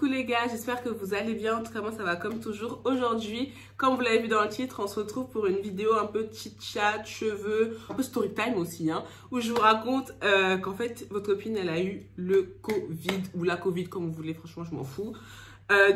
Coucou les gars, j'espère que vous allez bien. En tout cas moi ça va comme toujours. Aujourd'hui, comme vous l'avez vu dans le titre, on se retrouve pour une vidéo un peu chit-chat, cheveux, un peu story time aussi, où je vous raconte qu'en fait votre copine elle a eu le Covid ou la Covid comme vous voulez, franchement je m'en fous.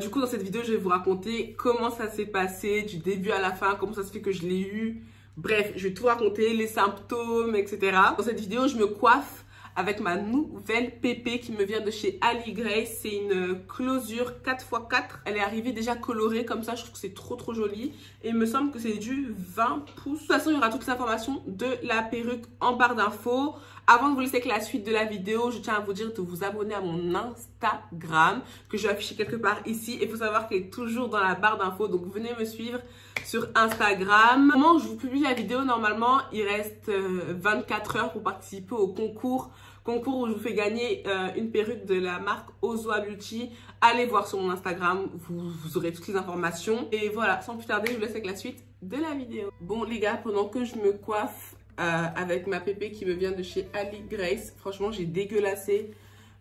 Du coup dans cette vidéo je vais vous raconter comment ça s'est passé du début à la fin, comment ça se fait que je l'ai eu. Bref, je vais tout raconter, les symptômes, etc. Dans cette vidéo je me coiffe avec ma nouvelle pépé qui me vient de chez Ali Grace. C'est une closure 4x4. Elle est arrivée déjà colorée comme ça. Je trouve que c'est trop joli. Et il me semble que c'est du 20 pouces. De toute façon, il y aura toutes les informations de la perruque en barre d'infos. Avant de vous laisser avec la suite de la vidéo, je tiens à vous dire de vous abonner à mon Instagram que je vais afficher quelque part ici. Il faut savoir qu'elle est toujours dans la barre d'infos. Donc venez me suivre sur Instagram. Au moment où je vous publie la vidéo, normalement, il reste 24 heures pour participer au concours où je vous fais gagner une perruque de la marque Ozwa Beauty. Allez voir sur mon Instagram, vous aurez toutes les informations. Et voilà, sans plus tarder, je vous laisse avec la suite de la vidéo. Bon les gars, pendant que je me coiffe avec ma pépé qui me vient de chez Ali Grace, franchement j'ai dégueulassé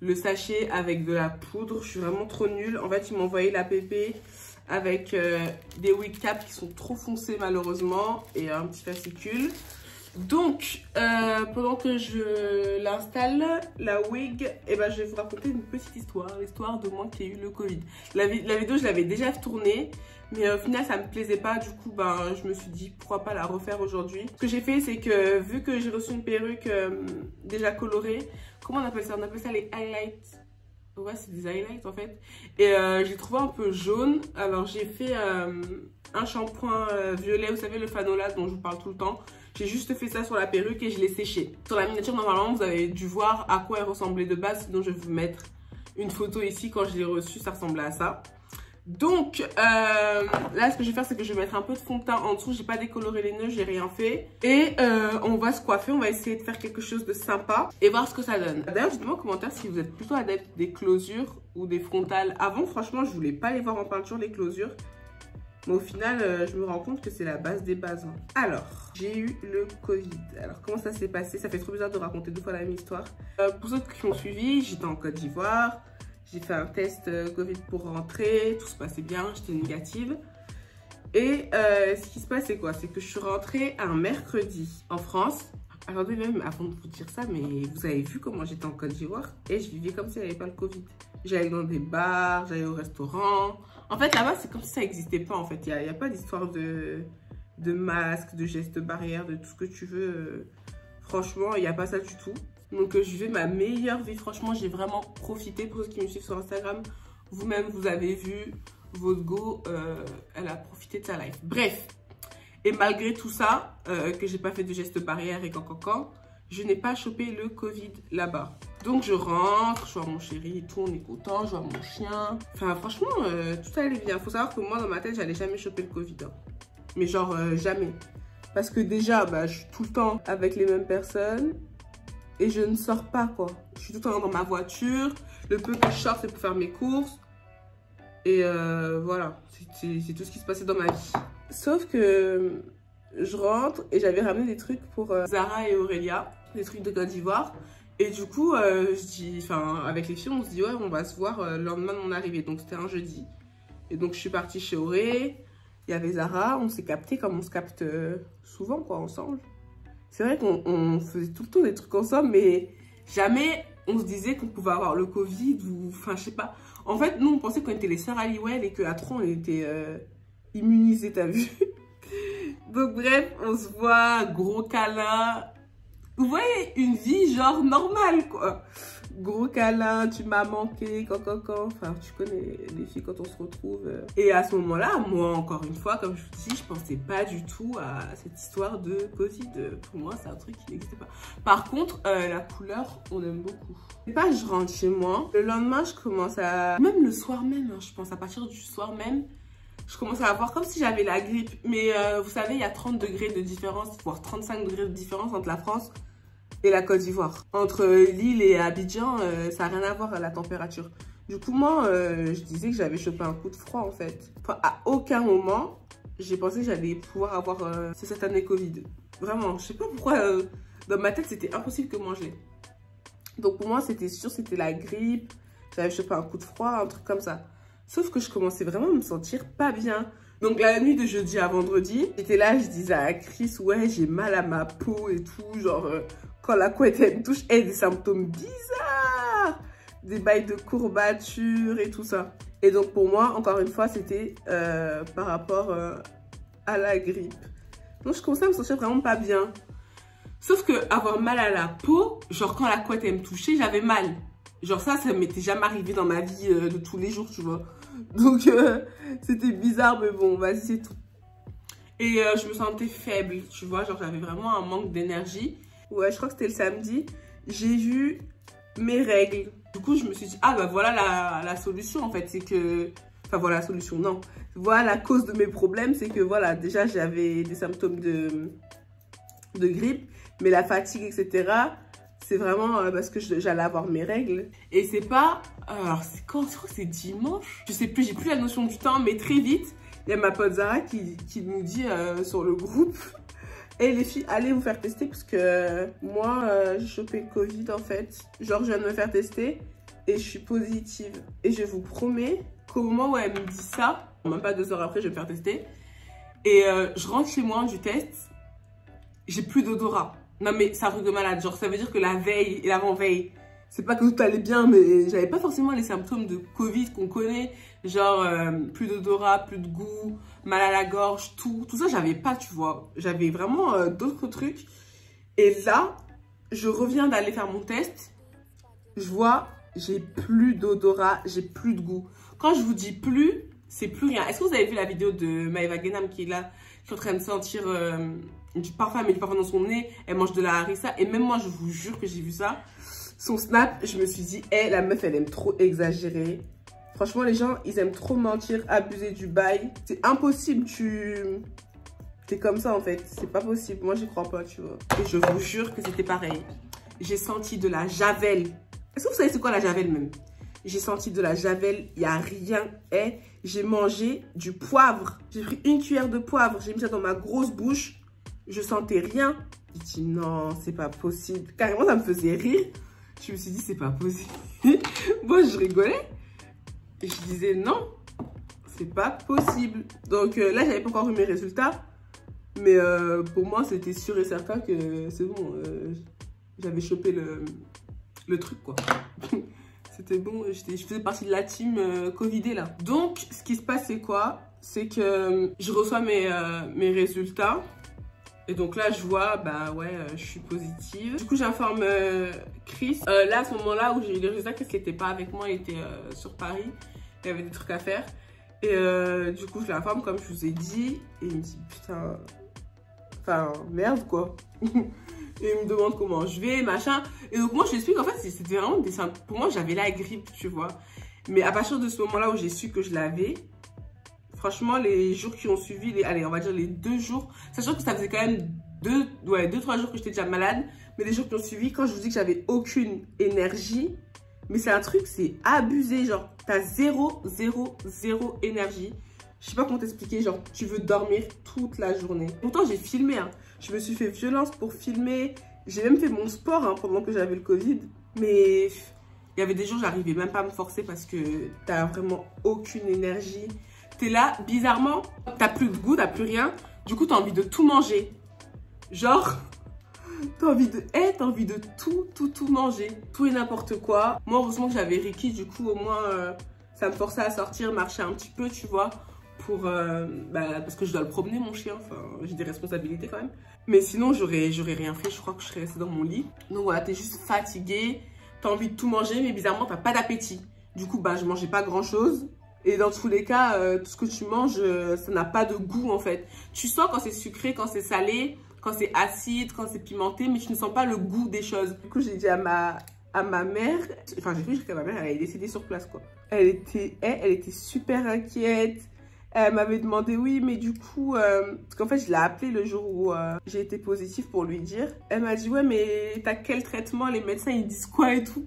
le sachet avec de la poudre. Je suis vraiment trop nulle. En fait, ils m'ont envoyé la pépé avec des wig caps qui sont trop foncés malheureusement et un petit fascicule. Donc, pendant que je l'installe, la wig, je vais vous raconter une petite histoire, l'histoire de moi qui ai eu le Covid. La vidéo, je l'avais déjà tournée, mais au final, ça me plaisait pas. Du coup, je me suis dit, pourquoi pas la refaire aujourd'hui. Ce que j'ai fait, c'est que vu que j'ai reçu une perruque déjà colorée, comment on appelle ça? On appelle ça les highlights. Ouais, c'est des highlights en fait. Et j'ai trouvé un peu jaune. Alors, j'ai fait un shampoing violet, vous savez, le Fanola dont je vous parle tout le temps. J'ai juste fait ça sur la perruque et je l'ai séché. Sur la miniature, normalement, vous avez dû voir à quoi elle ressemblait de base. Sinon, je vais vous mettre une photo ici. Quand je l'ai reçue, ça ressemblait à ça. Donc, là, ce que je vais faire, c'est que je vais mettre un peu de fond de teint en dessous. J'ai pas décoloré les nœuds, j'ai rien fait. Et on va se coiffer, on va essayer de faire quelque chose de sympa et voir ce que ça donne. D'ailleurs, dites-moi en commentaire si vous êtes plutôt adepte des closures ou des frontales. Avant, franchement, je voulais pas les voir en peinture, les closures. Mais au final, je me rends compte que c'est la base des bases. Alors, j'ai eu le Covid. Alors, comment ça s'est passé? Ça fait trop bizarre de raconter deux fois la même histoire. Pour ceux qui m'ont suivi, j'étais en Côte d'Ivoire. J'ai fait un test Covid pour rentrer. Tout se passait bien, j'étais négative. Et ce qui se passe, c'est quoi? C'est que je suis rentrée un mercredi en France. Attendez, même avant de vous dire ça, mais vous avez vu comment j'étais en Côte d'Ivoire? Et je vivais comme si j'avais pas le Covid. J'allais dans des bars, j'allais au restaurant. En fait, là-bas, c'est comme si ça n'existait pas, en fait. Il n'y a pas d'histoire de masque, de gestes barrières, de tout ce que tu veux. Franchement, il n'y a pas ça du tout. Donc, je vivais ma meilleure vie. Franchement, j'ai vraiment profité. Pour ceux qui me suivent sur Instagram, vous-même, vous avez vu, votre go, elle a profité de sa life. Bref. Et malgré tout ça, que j'ai pas fait de gestes barrières et quand, je n'ai pas chopé le Covid là-bas. Donc je rentre, je vois mon chéri et tout, on est content, je vois mon chien. Enfin franchement, tout allait bien. Faut savoir que moi dans ma tête, j'allais jamais choper le Covid. Mais genre jamais. Parce que déjà, je suis tout le temps avec les mêmes personnes. Et je ne sors pas quoi. Je suis tout le temps dans ma voiture. Le peu que je sors, c'est pour faire mes courses. Et voilà, c'est tout ce qui se passait dans ma vie. Sauf que je rentre et j'avais ramené des trucs pour Zara et Aurélia. Des trucs de Côte d'Ivoire. Et du coup, je dis, avec les filles, on se dit, ouais, on va se voir le lendemain de mon arrivée. Donc, c'était un jeudi. Et donc, je suis partie chez Auré. Il y avait Zara. On s'est capté comme on se capte souvent, quoi, ensemble. C'est vrai qu'on faisait tout le temps des trucs ensemble, mais jamais on se disait qu'on pouvait avoir le Covid ou, je sais pas. En fait, nous, on pensait qu'on était les sœurs Halliwell et qu'à 3, on était immunisés, t'as vu? Donc, bref, on se voit, gros câlin. Vous voyez, une vie genre normale, quoi. Gros câlin, tu m'as manqué, quand. Enfin, tu connais les filles quand on se retrouve. Et à ce moment-là, moi, encore une fois, comme je vous dis, je pensais pas du tout à cette histoire de Covid. Pour moi, c'est un truc qui n'existait pas. Par contre, la couleur, on aime beaucoup. Et pas, je rentre chez moi. Le lendemain, je commence à... Même le soir même, je pense, à partir du soir même, je commence à avoir comme si j'avais la grippe. Mais vous savez, il y a 30 degrés de différence, voire 35 degrés de différence entre la France et la Côte d'Ivoire. Entre Lille et Abidjan, ça n'a rien à voir à la température. Du coup, moi, je disais que j'avais chopé un coup de froid, en fait. Enfin, à aucun moment, j'ai pensé que j'allais pouvoir avoir cette année Covid. Vraiment, je sais pas pourquoi, dans ma tête, c'était impossible que moi je l'ai. Donc, pour moi, c'était sûr, c'était la grippe. J'avais chopé un coup de froid, un truc comme ça. Sauf que je commençais vraiment à me sentir pas bien. Donc la nuit de jeudi à vendredi, j'étais là, je disais à Chris, ouais, j'ai mal à ma peau et tout, genre quand la couette elle me touche, des symptômes bizarres, des bails de courbatures et tout ça. Et donc pour moi, encore une fois, c'était par rapport à la grippe. Donc je commençais à me sentir vraiment pas bien. Sauf que avoir mal à la peau, genre quand la couette elle me touchait, j'avais mal. Genre ça m'était jamais arrivé dans ma vie de tous les jours, tu vois. Donc c'était bizarre, mais bon, vas-y, c'est tout. Et je me sentais faible, tu vois, genre j'avais vraiment un manque d'énergie. Ouais, je crois que c'était le samedi. J'ai vu mes règles. Du coup, je me suis dit, ah bah voilà la solution en fait, c'est que... Enfin voilà la solution, non. Voilà la cause de mes problèmes, c'est que voilà, déjà j'avais des symptômes de grippe, mais la fatigue, etc., c'est vraiment parce que j'allais avoir mes règles. Et c'est pas... alors c'est quand? Je crois que c'est dimanche. Je sais plus, j'ai plus la notion du temps, mais très vite, il y a ma pote Zara qui nous dit sur le groupe, et les filles, allez vous faire tester parce que moi, j'ai chopé le Covid en fait. Genre, je viens de me faire tester et je suis positive. Et je vous promets qu'au moment où elle me dit ça, même pas 2 heures après, je vais me faire tester. Et je rentre chez moi du test, j'ai plus d'odorat. Non mais c'est un truc de malade, genre ça veut dire que la veille et l'avant-veille, c'est pas que tout allait bien, mais j'avais pas forcément les symptômes de Covid qu'on connaît, genre plus d'odorat, plus de goût, mal à la gorge, tout ça j'avais pas, tu vois. J'avais vraiment d'autres trucs. Et là, je reviens d'aller faire mon test, je vois, j'ai plus d'odorat, j'ai plus de goût. Quand je vous dis plus, c'est plus rien. Est-ce que vous avez vu la vidéo de Maëva Guénam qui est là, qui est en train de sentir du parfum, mais du parfum dans son nez, elle mange de la harissa, et même moi je vous jure que j'ai vu ça. Son snap, je me suis dit, la meuf elle aime trop exagérer. Franchement les gens, ils aiment trop mentir, abuser du bail. C'est impossible, t'es comme ça en fait, c'est pas possible, moi j'y crois pas, tu vois. Et je vous jure que c'était pareil. J'ai senti de la javel. Est-ce que vous savez c'est quoi la javel même? J'ai senti de la javel, il n'y a rien. J'ai mangé du poivre. J'ai pris une cuillère de poivre, j'ai mis ça dans ma grosse bouche. Je sentais rien. J'ai dit non, c'est pas possible. Carrément, ça me faisait rire. Je me suis dit, c'est pas possible. Moi, je rigolais. Et je disais non, c'est pas possible. Donc là, j'avais pas encore eu mes résultats. Mais pour moi, c'était sûr et certain que c'est bon. J'avais chopé le truc, quoi. C'était bon, je faisais partie de la team Covidée, là. Donc, ce qui se passe, c'est quoi? C'est que je reçois mes résultats. Et donc là, je vois, bah ouais, je suis positive. Du coup, j'informe Chris. Là, à ce moment-là où j'ai eu les résultats, Chris n'était pas avec moi, il était sur Paris. Il y avait des trucs à faire. Et du coup, je l'informe comme je vous ai dit. Et il me dit, putain, enfin, merde, quoi. Et il me demande comment je vais, machin. Et donc, moi, je l'explique, en fait, c'était vraiment des symptômes. Pour moi, j'avais la grippe, tu vois. Mais à partir de ce moment-là où j'ai su que je l'avais, franchement, les jours qui ont suivi, allez, on va dire les 2 jours, sachant que ça faisait quand même 2-3 jours que j'étais déjà malade, mais les jours qui ont suivi, quand je vous dis que j'avais aucune énergie, mais c'est un truc, c'est abusé, genre, t'as zéro énergie. Je sais pas comment t'expliquer, genre, tu veux dormir toute la journée. Pourtant, j'ai filmé, hein. Je me suis fait violence pour filmer. J'ai même fait mon sport hein, pendant que j'avais le Covid. Mais il y avait des jours, j'arrivais même pas à me forcer parce que t'as vraiment aucune énergie. T'es là, bizarrement, t'as plus de goût, t'as plus rien. Du coup, t'as envie de tout manger. Genre, t'as envie de tout manger. Tout et n'importe quoi. Moi, heureusement que j'avais Ricky, du coup, au moins, ça me forçait à sortir, marcher un petit peu, tu vois. Parce que je dois le promener, mon chien. Enfin, j'ai des responsabilités quand même. Mais sinon, j'aurais rien fait. Je crois que je serais restée dans mon lit. Donc voilà, t'es juste fatiguée. T'as envie de tout manger, mais bizarrement, t'as pas d'appétit. Du coup, je mangeais pas grand-chose. Et dans tous les cas, tout ce que tu manges, ça n'a pas de goût en fait. Tu sens quand c'est sucré, quand c'est salé, quand c'est acide, quand c'est pimenté, mais tu ne sens pas le goût des choses. Du coup, j'ai dit à ma mère, enfin j'ai cru que ma mère, elle est décédée sur place quoi. Elle était super inquiète. Elle m'avait demandé, oui, mais du coup, parce qu'en fait, je l'ai appelée le jour où j'ai été positive pour lui dire. Elle m'a dit, ouais, mais t'as quel traitement? Les médecins, ils disent quoi et tout?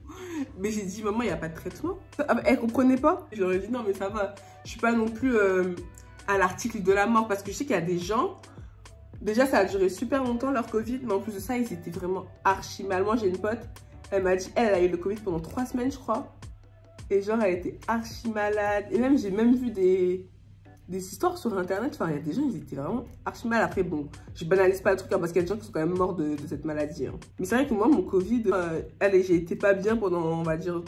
Mais j'ai dit, maman, il n'y a pas de traitement. Elle comprenait pas. Je leur ai dit, non, mais ça va. Je suis pas non plus à l'article de la mort parce que je sais qu'il y a des gens. Déjà, ça a duré super longtemps leur Covid, mais en plus de ça, ils étaient vraiment archi mal. Moi, j'ai une pote, elle m'a dit, elle a eu le Covid pendant 3 semaines, je crois. Et genre, elle était archi malade. Et même, j'ai même vu des histoires sur internet. Enfin, il y a des gens, ils étaient vraiment archi malades. Après, bon, je banalise pas le truc, hein, parce qu'il y a des gens qui sont quand même morts de cette maladie. Hein. Mais c'est vrai que moi, mon Covid, allez, j'ai été pas bien pendant, on va dire,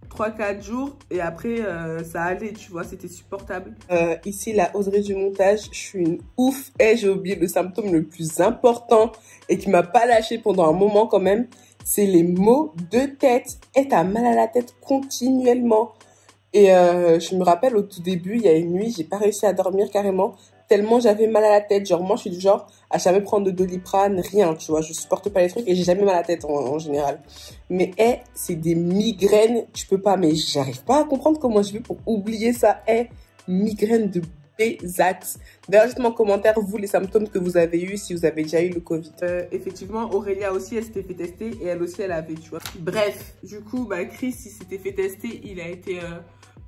3-4 jours. Et après, ça allait, tu vois, c'était supportable. Ici, la Audrey du montage, je suis une ouf. Et j'ai oublié le symptôme le plus important et qui m'a pas lâché pendant un moment quand même. C'est les maux de tête. Et t'as mal à la tête continuellement. Et je me rappelle au tout début, il y a une nuit, j'ai pas réussi à dormir carrément, tellement j'avais mal à la tête. Genre moi je suis du genre à jamais prendre de Doliprane, rien, tu vois, je supporte pas les trucs et j'ai jamais mal à la tête en général. Mais c'est des migraines, tu peux pas, mais j'arrive pas à comprendre comment je vais pour oublier ça. Migraine de Bézax. D'ailleurs, dites-moi en commentaire, vous, les symptômes que vous avez eu, si vous avez déjà eu le Covid. Effectivement, Aurélia aussi, elle s'était fait tester et elle aussi, elle avait, tu vois. Bref, du coup, bah, Chris, il s'était fait tester, il a été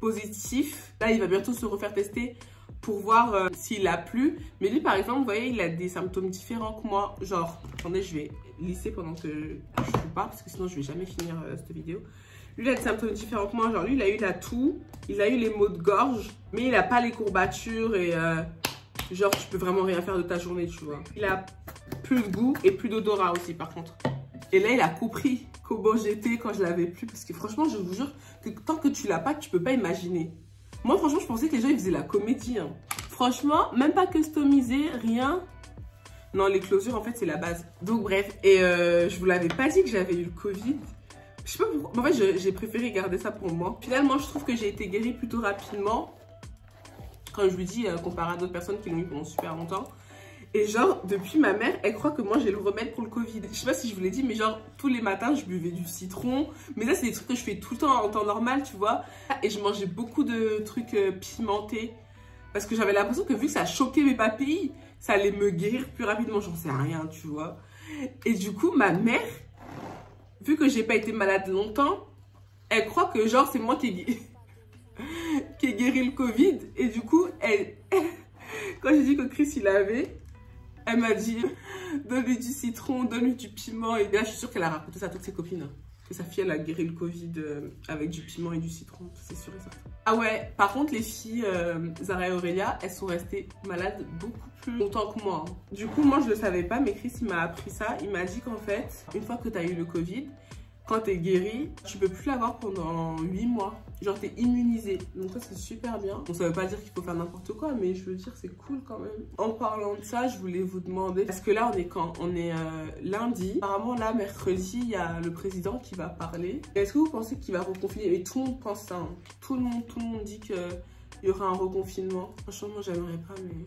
positif. Là, il va bientôt se refaire tester pour voir s'il a plu. Mais lui, par exemple, vous voyez, il a des symptômes différents que moi. Genre, attendez, je vais lisser pendant que je joue pas, parce que sinon, je vais jamais finir cette vidéo. Lui, il a des symptômes différents que moi. Genre, lui, il a eu la toux, il a eu les maux de gorge, mais il n'a pas les courbatures et genre, tu peux vraiment rien faire de ta journée, tu vois. Il a plus de goût et plus d'odorat aussi, par contre. Et là, il a compris comment j'étais quand je l'avais plus. Parce que franchement, je vous jure que tant que tu l'as pas, tu peux pas imaginer. Moi, franchement, je pensais que les gens, ils faisaient la comédie. Hein. Franchement, même pas customisé, rien. Non, les closures, en fait, c'est la base. Donc, bref. Et je vous l'avais pas dit que j'avais eu le Covid. Je sais pas pourquoi. En fait, j'ai préféré garder ça pour moi. Finalement, je trouve que j'ai été guérie plutôt rapidement. Quand je vous dis, comparé à d'autres personnes qui l'ont eu pendant super longtemps. Et genre, depuis ma mère, elle croit que moi, j'ai le remède pour le Covid. Je sais pas si je vous l'ai dit, mais genre, tous les matins, je buvais du citron. Mais ça, c'est des trucs que je fais tout le temps en temps normal, tu vois. Et je mangeais beaucoup de trucs pimentés. Parce que j'avais l'impression que vu que ça choquait mes papilles, ça allait me guérir plus rapidement. J'en sais rien, tu vois. Et du coup, ma mère, vu que j'ai pas été malade longtemps, elle croit que genre, c'est moi qui ai guéri le Covid. Et du coup, quand j'ai dit que Chris, il avait... Elle m'a dit, donne-lui du citron, donne-lui du piment. Et là, je suis sûre qu'elle a raconté ça à toutes ses copines. Hein. Que sa fille, elle a guéri le Covid avec du piment et du citron. C'est sûr et certain. Ah ouais, par contre, les filles, Zara et Aurélia, elles sont restées malades beaucoup plus longtemps que moi. Hein. Du coup, moi, je le savais pas, mais Chris, il m'a appris ça. Il m'a dit qu'en fait, une fois que tu as eu le Covid, quand tu es guéri, tu peux plus l'avoir pendant 8 mois. Genre, tu es immunisé. Donc ça, c'est super bien. Bon, ça veut pas dire qu'il faut faire n'importe quoi, mais je veux dire, c'est cool quand même. En parlant de ça, je voulais vous demander, parce que là, on est quand? On est lundi. Apparemment, là, mercredi, il y a le président qui va parler. Est-ce que vous pensez qu'il va reconfiner? Et tout le monde pense ça. Hein. Tout le monde dit qu'il y aura un reconfinement. Franchement, moi, j'aimerais pas, mais...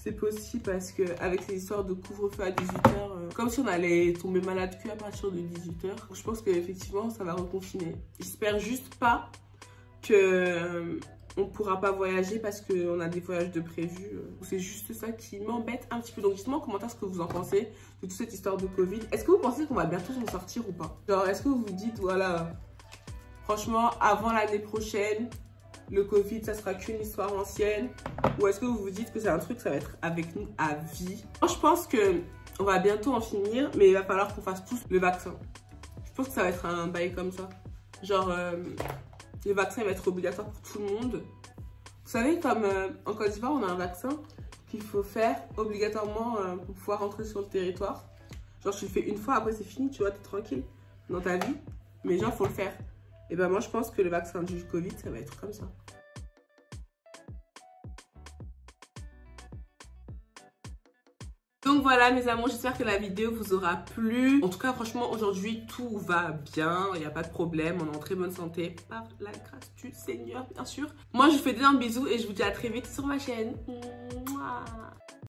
C'est possible parce qu'avec ces histoires de couvre-feu à 18h, comme si on allait tomber malade qu'à partir de 18h, je pense qu'effectivement ça va reconfiner. J'espère juste pas qu'on ne pourra pas voyager parce qu'on a des voyages de prévus. C'est juste ça qui m'embête un petit peu. Donc dites-moi en commentaire ce que vous en pensez de toute cette histoire de Covid. Est-ce que vous pensez qu'on va bientôt s'en sortir ou pas? Genre est-ce que vous vous dites voilà, franchement avant l'année prochaine, le Covid, ça sera qu'une histoire ancienne? Ou est-ce que vous vous dites que c'est un truc, ça va être avec nous à vie? Moi, je pense qu'on va bientôt en finir, mais il va falloir qu'on fasse tous le vaccin. Je pense que ça va être un bail comme ça. Genre, le vaccin va être obligatoire pour tout le monde. Vous savez, comme en Côte d'Ivoire, on a un vaccin qu'il faut faire obligatoirement pour pouvoir rentrer sur le territoire. Genre, tu le fais une fois, après c'est fini, tu vois, t'es tranquille dans ta vie. Mais genre, faut le faire. Et ben moi, je pense que le vaccin du Covid, ça va être comme ça. Donc voilà mes amours, j'espère que la vidéo vous aura plu. En tout cas, franchement, aujourd'hui, tout va bien. Il n'y a pas de problème, on est en très bonne santé. Par la grâce du Seigneur, bien sûr. Moi, je vous fais d'énormes bisous et je vous dis à très vite sur ma chaîne. Mouah.